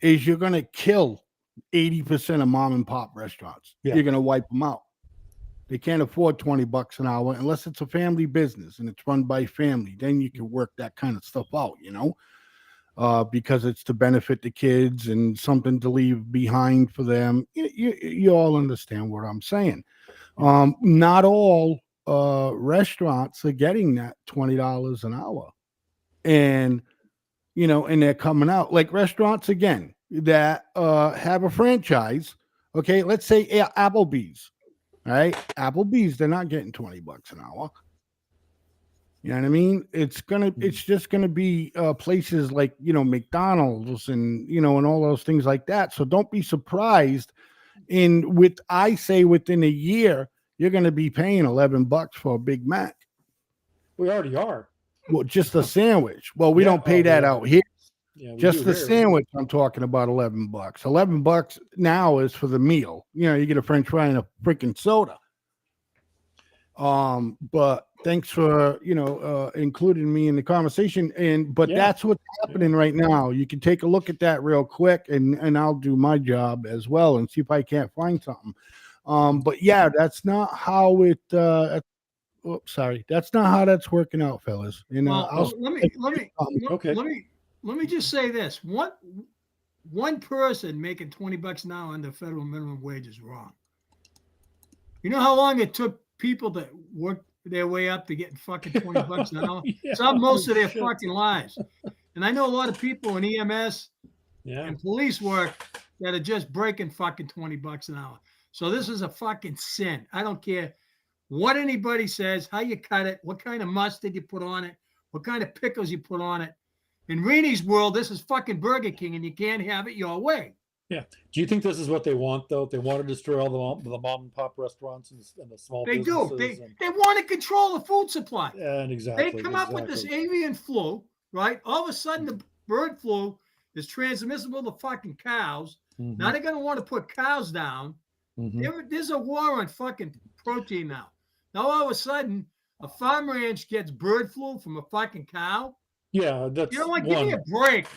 is you're going to kill 80% of mom and pop restaurants. Yeah. You're going to wipe them out. They can't afford $20 an hour unless it's a family business and it's run by family. Then you can work that kind of stuff out, because it's to benefit the kids and something to leave behind for them. You all understand what I'm saying. Not all restaurants are getting that $20 an hour. And, and they're coming out like restaurants, again, that have a franchise. Okay, let's say Applebee's. All right, Applebee's, they're not getting $20 an hour. You know what I mean? It's just gonna be places like McDonald's and and all those things like that. So don't be surprised. I say within a year you're gonna be paying $11 for a Big Mac. We already are. Well, just a sandwich. Well, we don't pay that out here. Yeah, just the sandwich, I'm talking about $11. $11 now is for the meal. You get a French fry and a freaking soda. But thanks for including me in the conversation. That's what's happening right now. You can take a look at that real quick, and I'll do my job as well and see if I can't find something. That's not how it. That's not how that's working out, fellas. Let me just say this: one person making $20 an hour under federal minimum wage is wrong. You know how long it took people to work their way up to getting fucking $20 an hour? Most of their fucking lives. And I know a lot of people in EMS and police work that are just breaking fucking $20 an hour. So this is a fucking sin. I don't care what anybody says, how you cut it, what kind of mustard you put on it, what kind of pickles you put on it. In Reenie's world, this is fucking Burger King, and you can't have it your way. Yeah. Do you think this is what they want, though? They want to destroy all the mom and pop restaurants and the small businesses? They do. They want to control the food supply. And exactly. They come up with this avian flu, right? All of a sudden, the bird flu is transmissible to fucking cows. Mhm. Now they're going to want to put cows down. There's a war on fucking protein now. Now all of a sudden, a farm ranch gets bird flu from a fucking cow. Yeah, that's You know what? Give me a break.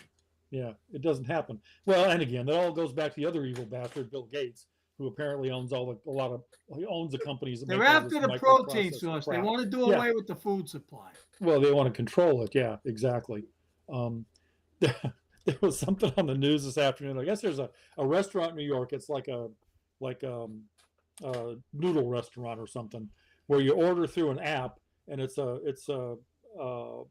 Yeah, it doesn't happen. Well, and again, that all goes back to the other evil bastard, Bill Gates, who apparently owns he owns the companies that They're make all after this the protein microprocessed source. crap. They want to do away with the food supply. Well, they want to control it. Yeah, exactly. There was something on the news this afternoon. I guess there's a restaurant in New York. It's like a noodle restaurant or something, where you order through an app, and it's a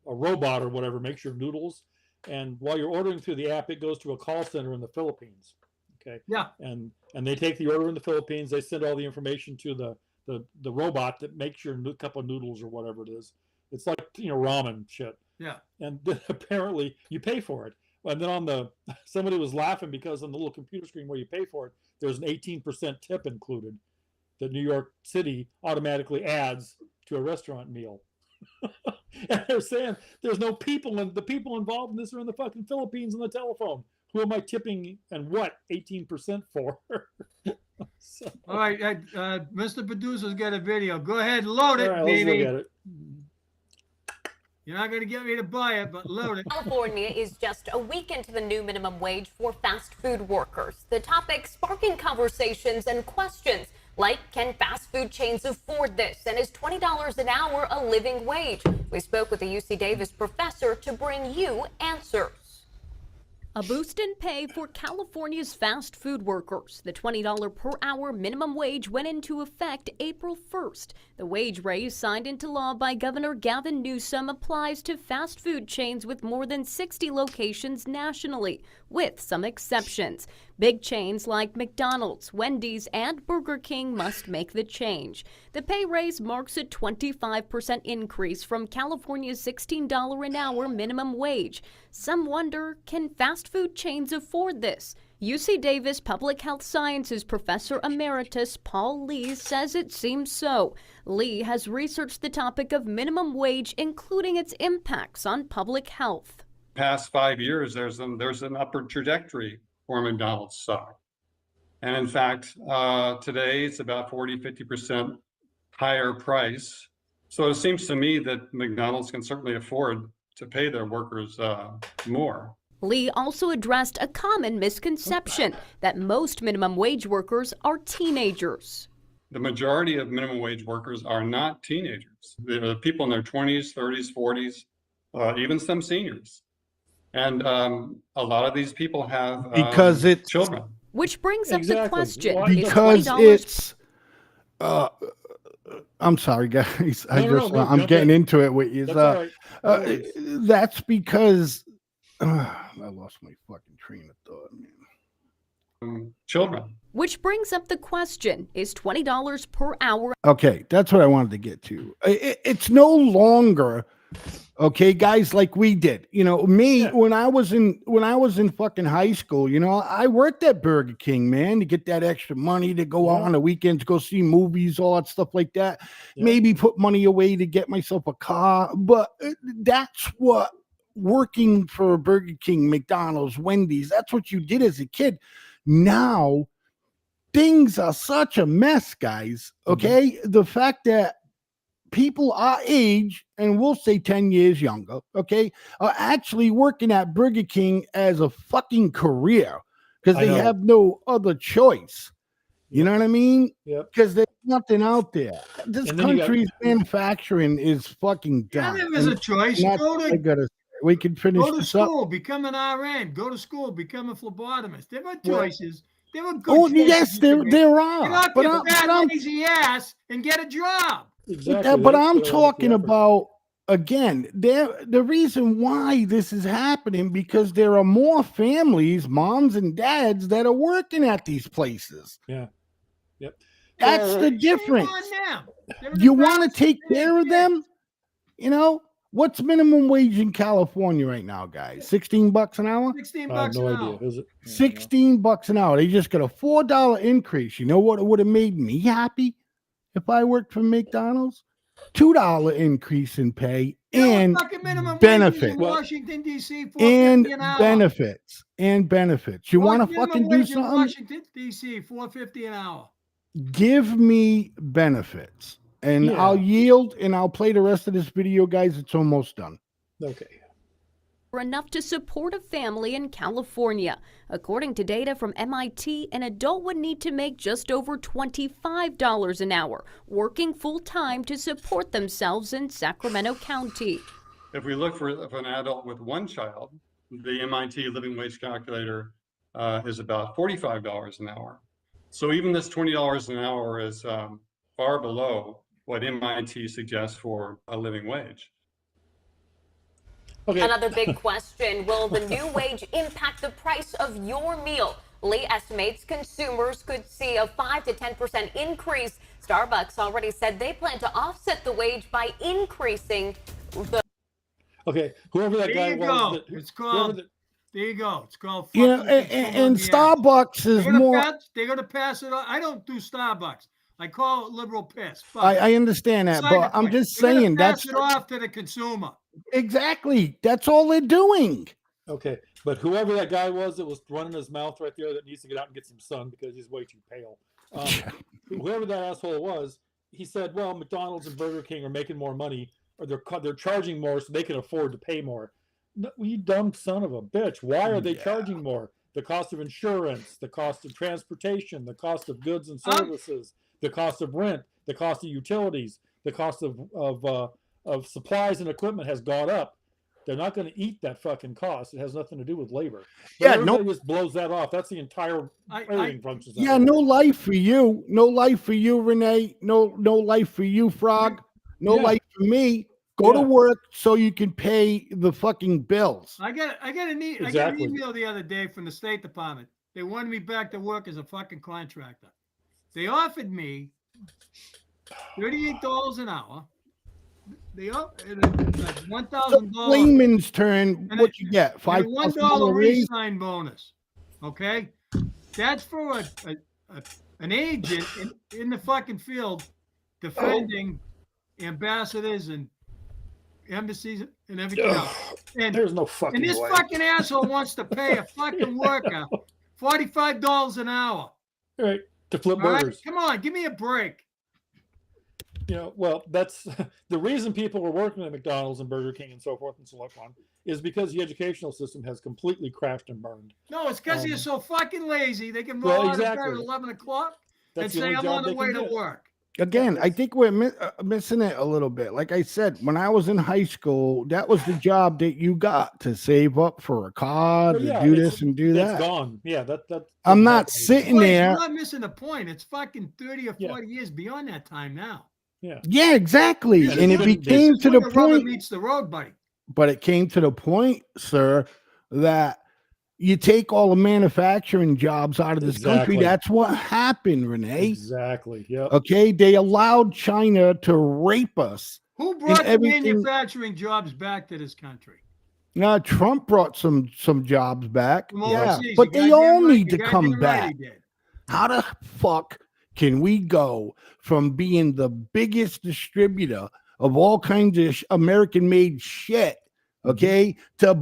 robot or whatever makes your noodles. And while you're ordering through the app, it goes to a call center in the Philippines. Okay. Yeah. And they take the order in the Philippines. They send all the information to the robot that makes your cup of noodles or whatever it is. It's like, ramen shit. Yeah. And then apparently you pay for it. And then somebody was laughing because on the little computer screen where you pay for it, there's an 18% tip included that New York City automatically adds to a restaurant meal. And they're saying there's no people, and the people involved in this are in the fucking Philippines on the telephone. Who am I tipping and what 18% for? So, all right, Mr. Producer's got a video. Go ahead, load it, all right, baby. let's look at it. You're not going to get me to buy it, but load it. California is just a week into the new minimum wage for fast food workers. The topic sparking conversations and questions like, can fast food chains afford this? And is $20 an hour a living wage? We spoke with a UC Davis professor to bring you answers. A boost in pay for California's fast food workers. The $20 per hour minimum wage went into effect April 1st. The wage raise signed into law by Governor Gavin Newsom applies to fast food chains with more than 60 locations nationally, with some exceptions. Big chains like McDonald's, Wendy's, and Burger King must make the change. The pay raise marks a 25% increase from California's $16 an hour minimum wage. Some wonder, can fast food chains afford this? UC Davis Public Health Sciences Professor Emeritus Paul Lee says it seems so. Lee has researched the topic of minimum wage, including its impacts on public health. Past 5 years, there's an upward trajectory for McDonald's stock. And in fact, today it's about 40-50% higher price. So it seems to me that McDonald's can certainly afford to pay their workers more. Lee also addressed a common misconception that most minimum wage workers are teenagers. The majority of minimum wage workers are not teenagers. They're people in their 20s, 30s, 40s, even some seniors. And a lot of these people have because it's children. Which brings up the question: because it's I'm sorry, guys. I'm getting into it with you. That's because I lost my fucking train of thought, man. Children. Which brings up the question: is $20 per hour? Okay, that's what I wanted to get to. It's no longer. Okay, guys, like we did, when I was in fucking high school, I worked at Burger King, man, to get that extra money to go out on the weekends, go see movies, all that stuff like that. Maybe put money away to get myself a car. But that's what working for Burger King, McDonald's, Wendy's, that's what you did as a kid. Now, things are such a mess, guys. Okay, the fact that people our age, and we'll say 10 years younger, okay, are actually working at Burger King as a fucking career because they have no other choice. You know what I mean? Because there's nothing out there. This country's manufacturing is fucking done. Yeah, there's a choice. We can finish go to this school, up. become an RN. Go to school, become a phlebotomist. There are choices. There are good choices. Yes, there are. Get off your fat, lazy ass and get a job. Exactly. But I'm talking about, again, the reason why this is happening, because there are more families, moms and dads, that are working at these places. Yeah. Yep. That's the difference. You want to take care of them? What's minimum wage in California right now, guys? $16 an hour? $16 I have no an idea. hour. Is it? $16 an hour. They just got a $4 increase. You know what? It would have made me happy if I worked for McDonald's. $2 increase in pay and fucking minimum benefits. wages in Washington D.C. And $4.50 an hour. benefits. You want to fucking do something? Washington D.C. $4.50 an hour. Give me benefits, and I'll yield, and I'll play the rest of this video, guys. It's almost done. Okay. Enough to support a family in California. According to data from MIT, an adult would need to make just over $25 an hour, working full-time to support themselves in Sacramento County. If we look for an adult with one child, the MIT living wage calculator is about $45 an hour. So even this $20 an hour is far below what MIT suggests for a living wage. Okay. Another big question, will the new wage impact the price of your meal? Lee estimates consumers could see a 5 to 10% increase. Starbucks already said they plan to offset the wage by increasing the... Okay, whoever that guy was. It's called... There you go. It's called... And Starbucks is more... They're going to pass it on. I don't do Starbucks. I call it liberal piss. I understand that, but I'm just saying pass it off to the consumer. Exactly. That's all they're doing. Okay, but whoever that guy was that was running his mouth right there that needs to get out and get some sun because he's way too pale. Whoever that asshole was, he said, well, McDonald's and Burger King are making more money, or they're charging more so they can afford to pay more. No, you dumb son of a bitch. Why are they charging more? The cost of insurance, the cost of transportation, the cost of goods and services, the cost of rent, the cost of utilities, the cost of supplies and equipment has gone up. They're not going to eat that fucking cost. It has nothing to do with labor. But everybody just blows that off. That's the entire everything functions. Yeah, no life for you. No life for you, Renee. No life for you, Frog. No life for me. Go to work so you can pay the fucking bills. I got an email the other day from the State Department. They wanted me back to work as a fucking contractor. They offered me $38 an hour. They offered $1,000. Layman's turn. What you get? $1 re-sign bonus. Okay, that's for an agent in the fucking field defending ambassadors and embassies and everything else. And there's no fucking. And this fucking asshole wants to pay a fucking worker $45 an hour. All right, to flip burgers. Come on, give me a break. You know, well, that's the reason people were working at McDonald's and Burger King and so forth and so on is because the educational system has completely crashed and burned. No, it's because you're so fucking lazy. They can roll out of bed at 11 o'clock and say, I'm on the way to work. Again, I think we're missing it a little bit. Like I said, when I was in high school, that was the job that you got to save up for a car, to do this and do that. It's gone. Yeah, that I'm not sitting there. You're not missing the point. It's fucking 30 or 40 years beyond that time now. Yeah, exactly. Yeah, and it became to the point. Meets the road, buddy. But it came to the point, sir, that you take all the manufacturing jobs out of this country. That's what happened, Renee. Exactly. Yeah. Okay. They allowed China to rape us. Who brought the manufacturing jobs back to this country? Now, Trump brought some jobs back. Overseas, but they all need to come back. How the fuck can we go from being the biggest distributor of all kinds of American-made shit, okay, to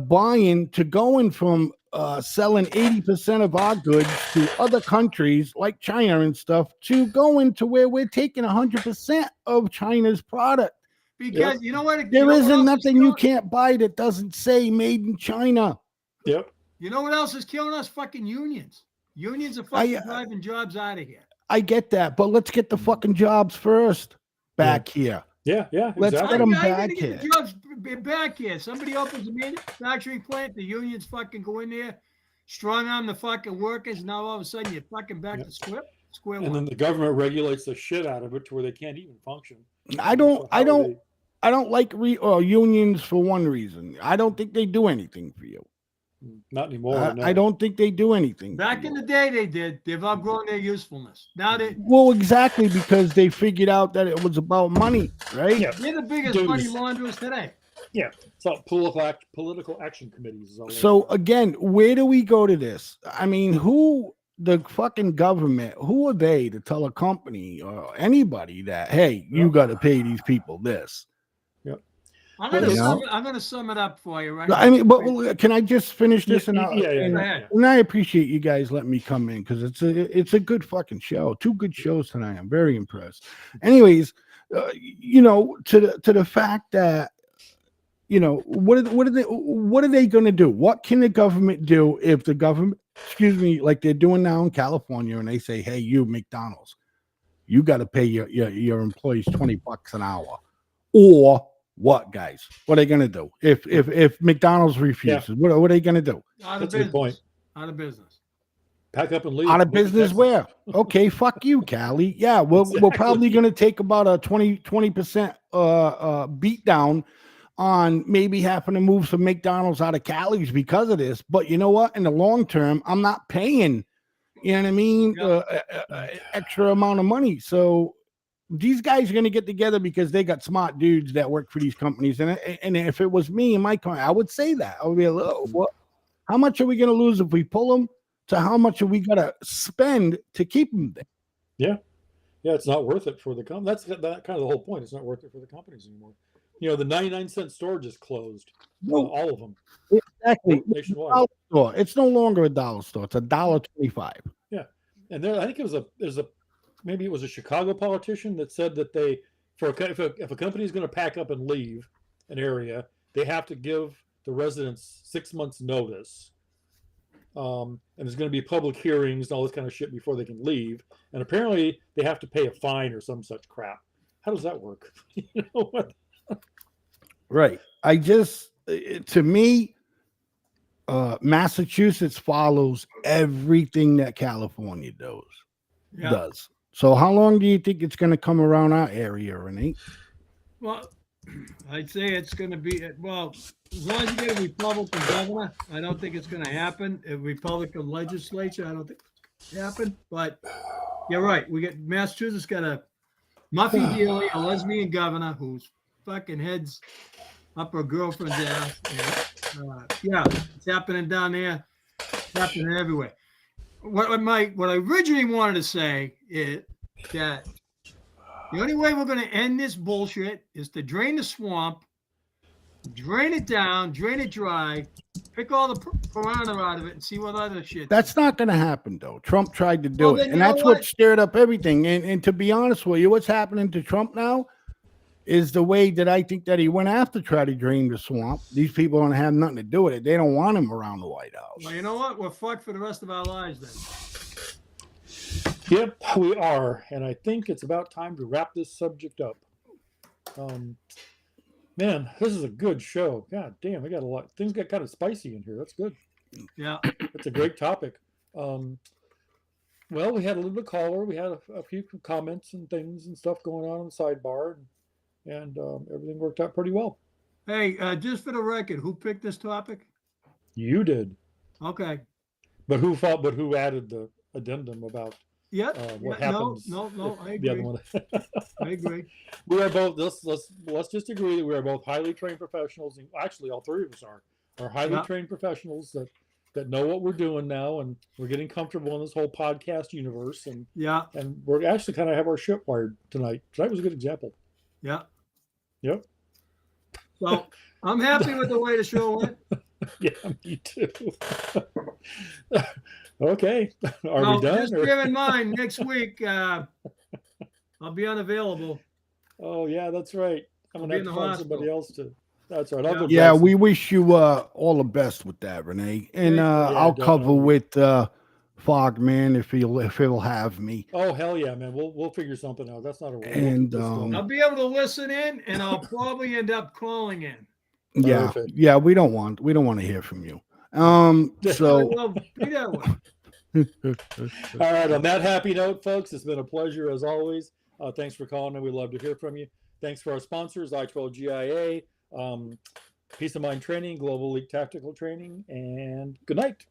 going from selling 80% of our goods to other countries like China and stuff, to going to where we're taking 100% of China's product? Because you know what? There isn't nothing you can't buy that doesn't say made in China. Yep. You know what else is killing us? Fucking unions. Unions are fucking driving jobs out of here. I get that, but let's get the fucking jobs first back here. Yeah, exactly. Let's get them back here. The jobs back here. Somebody opens a manufacturing plant, the unions fucking go in there, strong arm the fucking workers, and now all of a sudden you're fucking back to square one. And then the government regulates the shit out of it to where they can't even function. I don't like unions for one reason. I don't think they do anything for you. Not anymore. I don't think they do anything. Back in the day, they did. They've outgrown their usefulness. Now they exactly, because they figured out that it was about money, right? Yeah, they're the biggest money launderers today. Yeah, so political action committees. So again, where do we go to this? I mean, the fucking government? Who are they to tell a company or anybody that, hey, you got to pay these people this? I'm going to sum it up for you right now. I mean, but can I just finish this? Yeah, And I appreciate you guys letting me come in because it's a good fucking show. 2 good shows tonight. I'm very impressed. Anyways, you know, to the fact that, you know, what are they going to do? What can the government do if the government, like they're doing now in California, and they say, hey, you McDonald's, you got to pay your employees $20 an hour, or what, guys? What are they going to do if McDonald's refuses? What are they going to do? Out of business. Out of business. Pack up and leave. Out of business where? Okay, fuck you, Callie. Yeah, we're probably going to take about a 20% beat down on maybe having to move some McDonald's out of Callie's because of this. But you know what? In the long term, I'm not paying, you know what I mean, extra amount of money. So these guys are going to get together because they got smart dudes that work for these companies. And if it was me and my company, I would say that. I would be like, oh, what? How much are we going to lose if we pull them? To how much are we got to spend to keep them there? Yeah. Yeah, it's not worth it for the company. That's that kind of the whole point. It's not worth it for the companies anymore. You know, the 99-cent store just closed. No. All of them. Exactly. Nationwide. It's no longer a dollar store. It's $1.25. Yeah. And there, I think maybe it was a Chicago politician that said that if a company is going to pack up and leave an area, they have to give the residents 6 months notice. And there's going to be public hearings and all this kind of shit before they can leave. And apparently they have to pay a fine or some such crap. How does that work? You know what? Right. To me, Massachusetts follows everything that California does. So how long do you think it's going to come around our area, Renee? Well, I'd say it's going to be, as long as you get a Republican governor, I don't think it's going to happen. A Republican legislature, I don't think it's going to happen. But you're right. Massachusetts got a Muffy Dealey, a lesbian governor whose fucking head's up her girlfriend's ass. And, it's happening down there. It's happening everywhere. What I originally wanted to say is that the only way we're going to end this bullshit is to drain the swamp, drain it down, drain it dry, pick all the piranha out of it, and see what other shit. That's not going to happen, though. Trump tried to do it, and that's what stirred up everything. And to be honest with you, what's happening to Trump now is the way that I think that he went after try to drain the swamp. These people don't have nothing to do with it. They don't want him around the White House. Well, you know what? We're fucked for the rest of our lives then. Yep, we are. And I think it's about time to wrap this subject up. Man, this is a good show. God damn, we got a lot. Things got kind of spicy in here. That's good. Yeah. It's a great topic. Well, we had a little bit of caller. We had a few comments and things and stuff going on the sidebar. And everything worked out pretty well. Hey, just for the record, who picked this topic? You did. Okay. But who added the addendum about what happens? No, I agree. The other one. I agree. We are both. Let's just agree that we are both highly trained professionals. And actually, all three of us are highly trained professionals that know what we're doing now, and we're getting comfortable in this whole podcast universe. And and we're actually kind of have our shit wired tonight. Tonight was a good example. Yeah. Yep. So I'm happy with the way the show went. Yeah, me too. Okay. Are we done? Just bear in mind, next week I'll be unavailable. Oh yeah, that's right. I'm gonna have to find somebody else to. That's right. I'll go. Yeah, we wish you all the best with that, Renee. And I'll cover with Fogman if he'll have me. Oh hell yeah, man! We'll figure something out. That's not a worry. And I'll be able to listen in, and I'll probably end up calling in. Yeah, Perfect. yeah. We don't want to hear from you. So. Well, be that way. All right. On that happy note, folks, it's been a pleasure as always. Thanks for calling, and we love to hear from you. Thanks for our sponsors, i12 GIA, Peace of Mind Training, Global Elite Tactical Training, and good night.